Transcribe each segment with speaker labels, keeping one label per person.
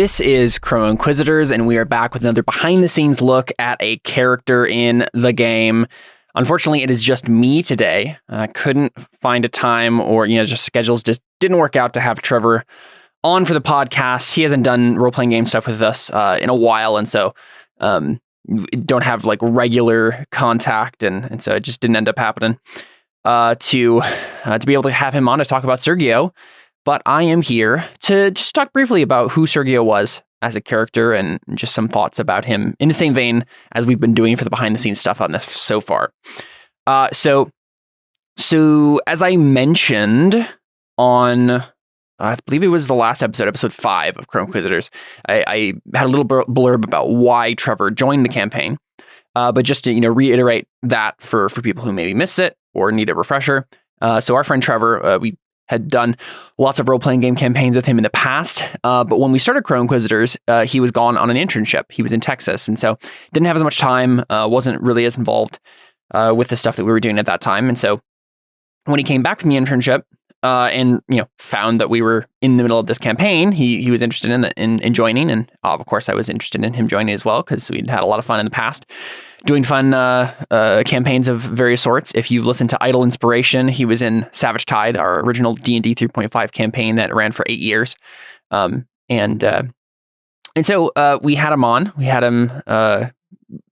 Speaker 1: This is Crow Inquisitors, and we are back with another behind-the-scenes look at a character in the game. Unfortunately, it is just me today. I couldn't find a time, or just schedules just didn't work out to have Trevor on for the podcast. He hasn't done role-playing game stuff with us in a while, and so don't have like regular contact, and so it just didn't end up happening to be able to have him on to talk about Sergio. But I am here to just talk briefly about who Sergio was as a character and just some thoughts about him in the same vein as we've been doing for the behind-the-scenes stuff on this so far. So as I mentioned on, I believe it was the last episode 5 of Crow Inquisitors, I had a little blurb about why Trevor joined the campaign. But just to reiterate that for people who maybe missed it or need a refresher. So our friend Trevor, we had done lots of role-playing game campaigns with him in the past. But when we started Crow Inquisitors, he was gone on an internship. He was in Texas, and so didn't have as much time, wasn't really as involved with the stuff that we were doing at that time. And so when he came back from the internship and found that we were in the middle of this campaign, he was interested in joining. And of course, I was interested in him joining as well, because we'd had a lot of fun in the past doing fun campaigns of various sorts. If you've listened to Idle Inspiration, he was in Savage Tide, our original D&D 3.5 campaign that ran for 8 years. And so we had him on. We had him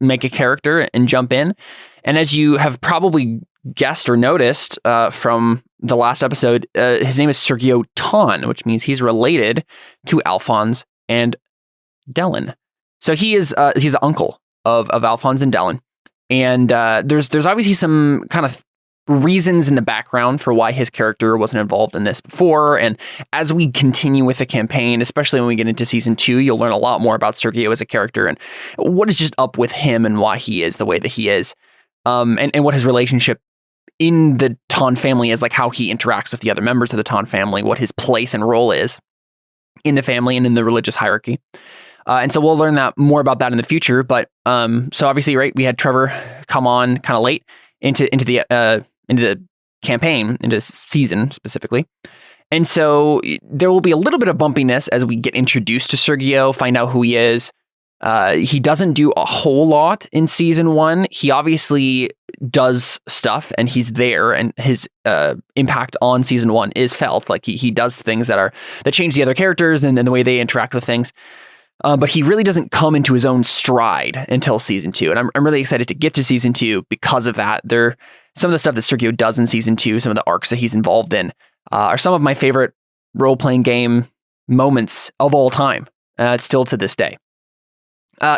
Speaker 1: make a character and jump in. And as you have probably guessed or noticed from the last episode, his name is Sergio Tahn, which means he's related to Alphonse and Dylan. So he's the uncle of Alphonse and Dylan. And there's obviously some kind of reasons in the background for why his character wasn't involved in this before. And as we continue with the campaign, especially when we get into season 2, you'll learn a lot more about Sergio as a character and what is just up with him and why he is the way that he is. And what his relationship in the Tahn family is, like how he interacts with the other members of the Tahn family, what his place and role is in the family and in the religious hierarchy. And so we'll learn that more about that in the future. But so obviously, right, we had Trevor come on kind of late into the campaign, into this season specifically. And so there will be a little bit of bumpiness as we get introduced to Sergio, find out who he is. He doesn't do a whole lot in season 1. He obviously does stuff and he's there, and his impact on season 1 is felt. Like he does things that change the other characters and the way they interact with things. But he really doesn't come into his own stride until season 2. And I'm really excited to get to season 2 because of that. Some of the stuff that Sergio does in season 2, some of the arcs that he's involved in, are some of my favorite role-playing game moments of all time, still to this day.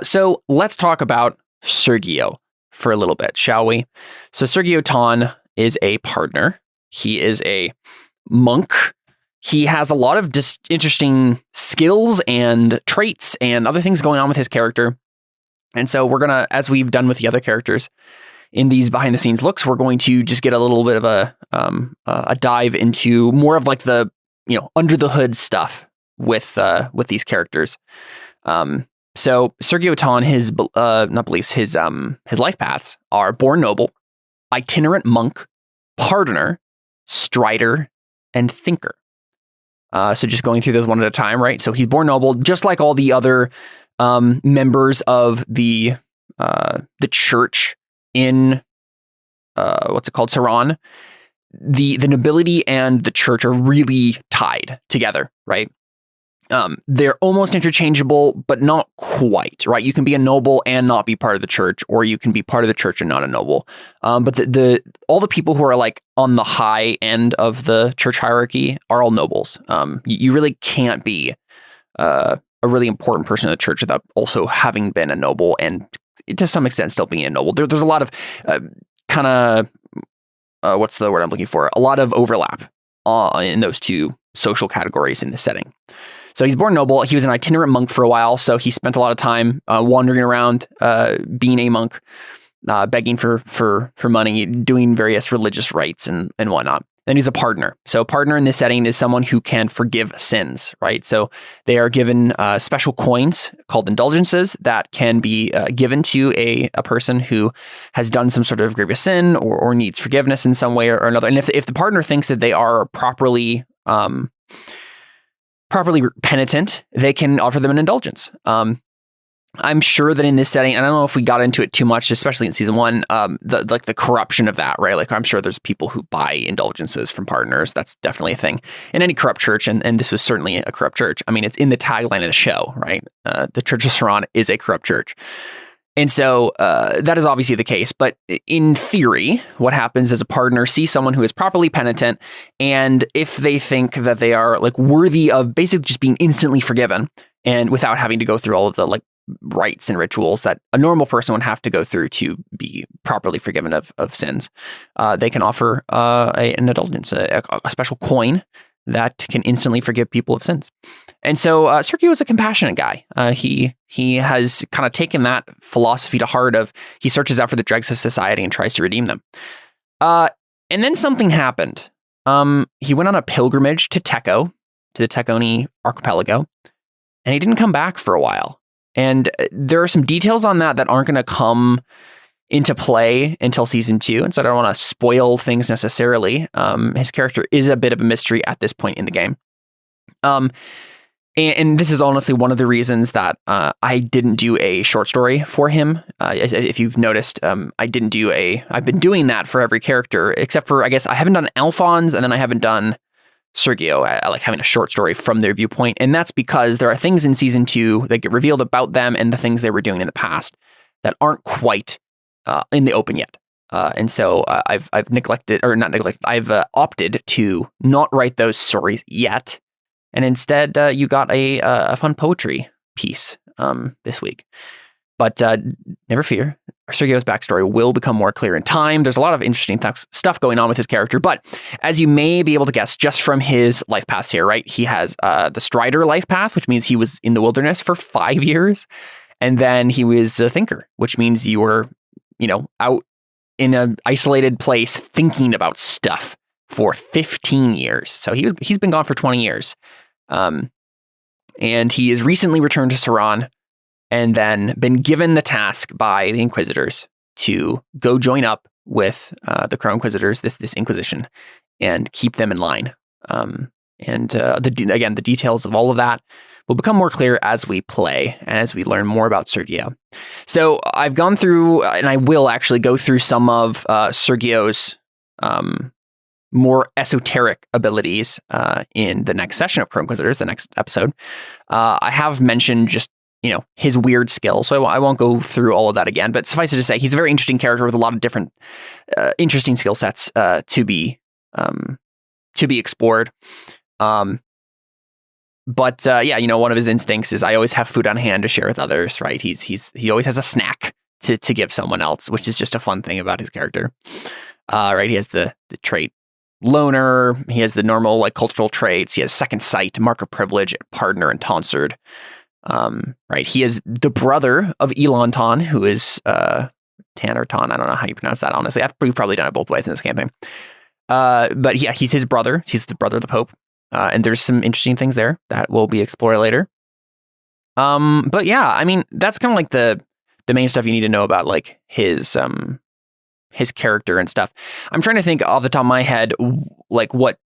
Speaker 1: So let's talk about Sergio for a little bit, shall we? So Sergio Tahn is a partner. He is a monk. He has a lot of interesting skills and traits and other things going on with his character. And so we're going to, as we've done with the other characters in these behind the scenes looks, we're going to just get a little bit of a dive into more of like the, under the hood stuff with these characters. So Sergio Tahn, his life paths are born noble, itinerant monk, partner, strider, and thinker. So just going through those one at a time, right? So he's born noble, just like all the other members of the church in Saran. The nobility and the church are really tied together, right? They're almost interchangeable, but not quite, right? You can be a noble and not be part of the church, or you can be part of the church and not a noble. But all the people who are like on the high end of the church hierarchy are all nobles. You really can't be a really important person in the church without also having been a noble, and to some extent still being a noble. There's a lot of what's the word I'm looking for? A lot of overlap in those two social categories in this setting. So he's born noble. He was an itinerant monk for a while, so he spent a lot of time wandering around, being a monk, begging for money, doing various religious rites and whatnot. Then he's a partner. So a partner in this setting is someone who can forgive sins, right? So they are given special coins called indulgences that can be given to a person who has done some sort of grievous sin or needs forgiveness in some way or another. And if the partner thinks that they are properly properly penitent, they can offer them an indulgence. I'm sure that in this setting, and I don't know if we got into it too much, especially in season 1, the corruption of that, right? Like, I'm sure there's people who buy indulgences from partners. That's definitely a thing in any corrupt church, and this was certainly a corrupt church. I mean, it's in the tagline of the show, right? The Church of Sauron is a corrupt church. And so that is obviously the case. But in theory, what happens is a partner sees someone who is properly penitent, and if they think that they are like worthy of basically just being instantly forgiven, and without having to go through all of the like rites and rituals that a normal person would have to go through to be properly forgiven of sins, they can offer an indulgence, a special coin that can instantly forgive people of sins. And so Sergio is a compassionate guy. He has kind of taken that philosophy to heart of he searches out for the dregs of society and tries to redeem them. And then something happened. He went on a pilgrimage to Teco, to the Teconi archipelago, and he didn't come back for a while. And there are some details on that aren't going to come into play until season 2. And so I don't want to spoil things necessarily. His character is a bit of a mystery at this point in the game. And this is honestly one of the reasons that I didn't do a short story for him. If you've noticed, I've been doing that for every character, except for, I guess, I haven't done Alphonse, and then I haven't done Sergio. I like having a short story from their viewpoint, and that's because there are things in season 2 that get revealed about them and the things they were doing in the past that aren't quite in the open yet. And so I've opted to not write those stories yet, and instead you got a fun poetry piece this week. But never fear, Sergio's backstory will become more clear in time. There's a lot of interesting stuff going on with his character, but as you may be able to guess just from his life paths here, right? He has the Strider life path, which means he was in the wilderness for 5 years, and then he was a thinker, which means you were, out in an isolated place thinking about stuff for 15 years. So he's been gone for 20 years, and he has recently returned to Sauron, and then been given the task by the Inquisitors to go join up with the Crow Inquisitors, this Inquisition, and keep them in line. The details of all of that will become more clear as we play and as we learn more about Sergio. So I've gone through, and I will actually go through some of Sergio's more esoteric abilities in the next session of Crow Inquisitors, the next episode. I have mentioned just his weird skills. So I won't go through all of that again, but suffice it to say, he's a very interesting character with a lot of different interesting skill sets to be explored. But one of his instincts is I always have food on hand to share with others, right? He always has a snack to give someone else, which is just a fun thing about his character. Right? He has the trait loner. He has the normal like cultural traits. He has second sight, mark of privilege, partner, and tonsard. Right. He is the brother of Elon Tahn, who is Tan or Tahn. I don't know how you pronounce that, honestly. We've probably done it both ways in this campaign. But yeah, he's his brother. He's the brother of the Pope. And there's some interesting things there that will be explored later. But yeah, I mean, that's kind of like the main stuff you need to know about like his character and stuff. I'm trying to think off the top of my head, like what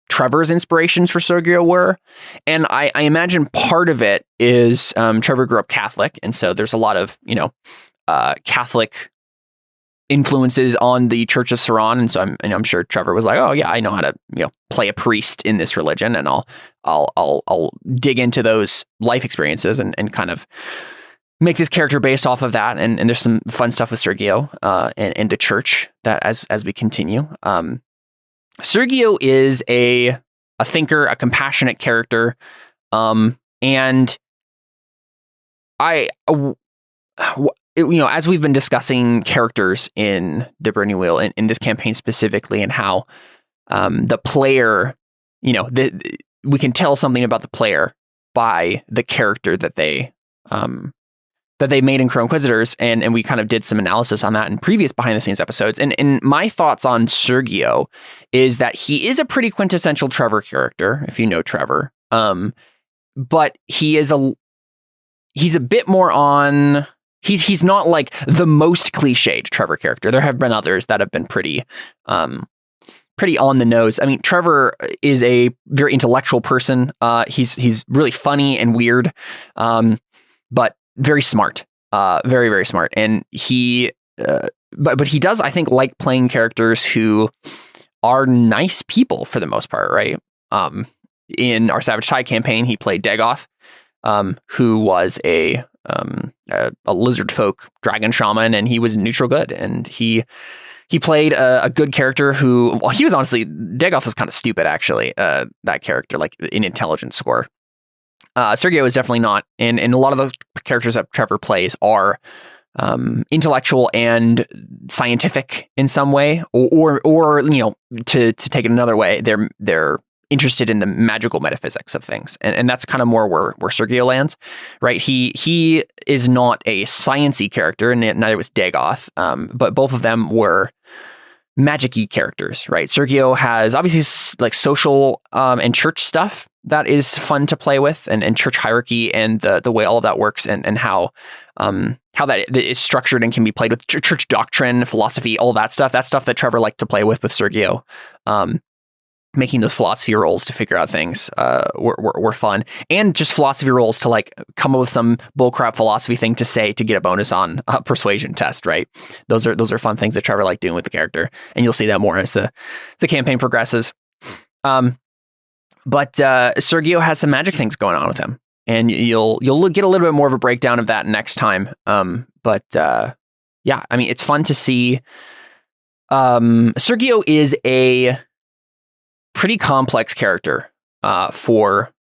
Speaker 1: Trevor's inspirations for Sergio were. And I imagine part of it is Trevor grew up Catholic. And so there's a lot of, Catholic influences on the Church of Sauron. And so I'm sure Trevor was like, oh yeah, I know how to, play a priest in this religion. And I'll dig into those life experiences and kind of make this character based off of that. And there's some fun stuff with Sergio and the church that as we continue. Sergio is a thinker, a compassionate character, and as we've been discussing characters in the Burning Wheel, in this campaign specifically, and how the player, we can tell something about the player by the character that they made in Crow Inquisitors, and we kind of did some analysis on that in previous behind the scenes episodes. And my thoughts on Sergio is that he is a pretty quintessential Trevor character, if you know Trevor. But he's a bit more on. He's not like the most cliched Trevor character. There have been others that have been pretty pretty on the nose. I mean, Trevor is a very intellectual person. He's really funny and weird, but very smart. Very, very smart. And but he does, I think, like playing characters who are nice people for the most part, right? In our Savage Tide campaign, he played Dagoth, who was a lizard folk dragon shaman, and he was neutral good. And he played a good character who, well, he was honestly, Dagoth was kind of stupid, actually, that character, like in intelligence score. Sergio is definitely not, and a lot of the characters that Trevor plays are intellectual and scientific in some way, or to take it another way, they're interested in the magical metaphysics of things, and that's kind of more where Sergio lands, right? He is not a sciencey character, and neither was Dagoth, but both of them were magic-y characters, right? Sergio has obviously like social and church stuff that is fun to play with, and church hierarchy and the way all of that works, and how that is structured and can be played with church doctrine, philosophy, all that stuff. That's stuff that Trevor liked to play with Sergio. Making those philosophy rolls to figure out things were fun, and just philosophy rolls to like come up with some bullcrap philosophy thing to say to get a bonus on a persuasion test, right? Those are fun things that Trevor liked doing with the character, and you'll see that more as the campaign progresses. But Sergio has some magic things going on with him, and you'll get a little bit more of a breakdown of that next time. But yeah, I mean, it's fun to see. Sergio is a pretty complex character for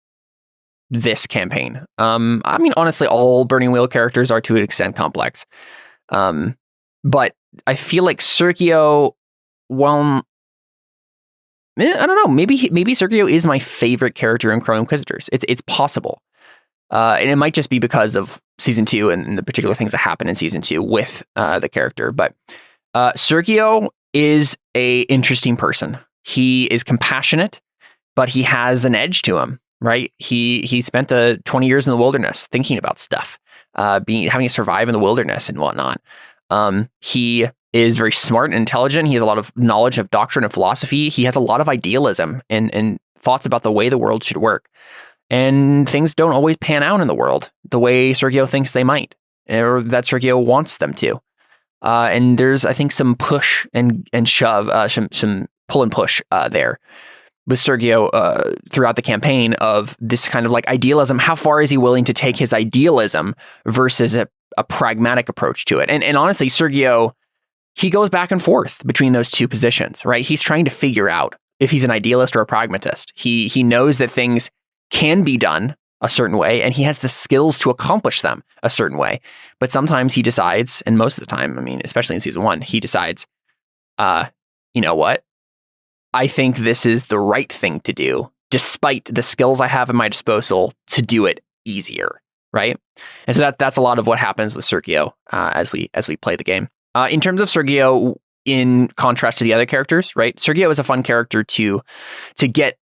Speaker 1: this campaign. I mean, honestly, all Burning Wheel characters are to an extent complex. But I feel like Sergio, well, I don't know, maybe Sergio is my favorite character in Crow Inquisitors. It's possible. And it might just be because of season 2 and the particular things that happen in season 2 with the character. But Sergio is a interesting person. He is compassionate, but he has an edge to him, right? He spent 20 years in the wilderness thinking about stuff, having to survive in the wilderness and whatnot. He is very smart and intelligent. He has a lot of knowledge of doctrine and philosophy. He has a lot of idealism and thoughts about the way the world should work. And things don't always pan out in the world the way Sergio thinks they might, or that Sergio wants them to. And there's, I think, some push and shove, some pull and push there with Sergio throughout the campaign of this kind of like idealism. How far is he willing to take his idealism versus a pragmatic approach to it? And honestly, Sergio, he goes back and forth between those two positions, right? He's trying to figure out if he's an idealist or a pragmatist. He knows that things can be done a certain way, and he has the skills to accomplish them a certain way. But sometimes he decides, and most of the time, I mean, especially in season 1, he decides, you know what? I think this is the right thing to do, despite the skills I have at my disposal to do it easier, right? And so that's a lot of what happens with Sergio as we play the game. In terms of Sergio, in contrast to the other characters, right? Sergio is a fun character to get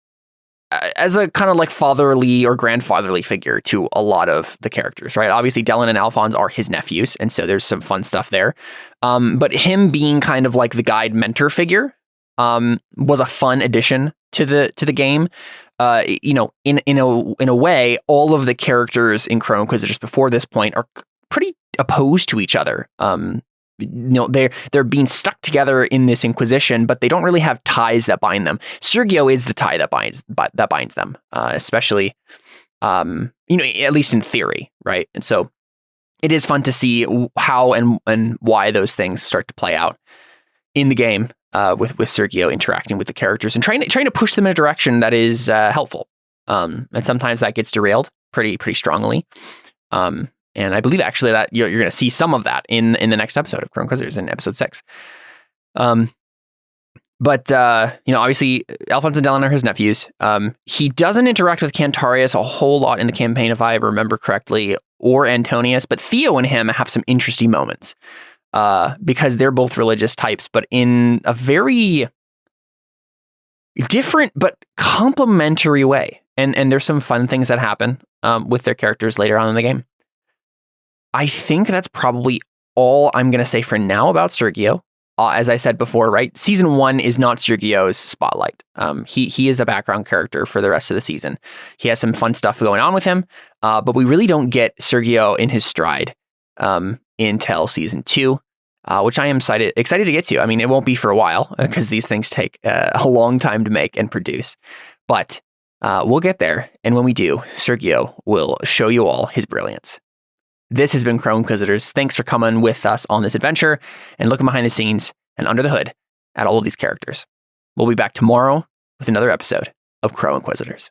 Speaker 1: as a kind of like fatherly or grandfatherly figure to a lot of the characters, right? Obviously, Dylan and Alphonse are his nephews, and so there's some fun stuff there. But him being kind of like the guide mentor figure was a fun addition to the game. In a way, all of the characters in Crow Inquisitors before this point are pretty opposed to each other. They're being stuck together in this Inquisition, but they don't really have ties that bind them. Sergio is the tie that binds them, especially at least in theory, right? And so it is fun to see how and why those things start to play out in the game. With Sergio interacting with the characters and trying to push them in a direction that is helpful, and sometimes that gets derailed pretty strongly. And I believe actually that you're going to see some of that in the next episode of Crow Inquisitors in episode 6. But obviously Alphonse and Dylan are his nephews. He doesn't interact with Cantarius a whole lot in the campaign, if I remember correctly, or Antonius, but Theo and him have some interesting moments. Because they're both religious types, but in a very different but complementary way. And there's some fun things that happen with their characters later on in the game. I think that's probably all I'm going to say for now about Sergio. as I said before, right? Season 1 is not Sergio's spotlight. He is a background character for the rest of the season. He has some fun stuff going on with him, but we really don't get Sergio in his stride until season 2, which I am excited to get to. I mean, it won't be for a while because these things take a long time to make and produce, but we'll get there. And when we do, Sergio will show you all his brilliance. This has been Crow Inquisitors. Thanks for coming with us on this adventure and looking behind the scenes and under the hood at all of these characters. We'll be back tomorrow with another episode of Crow Inquisitors.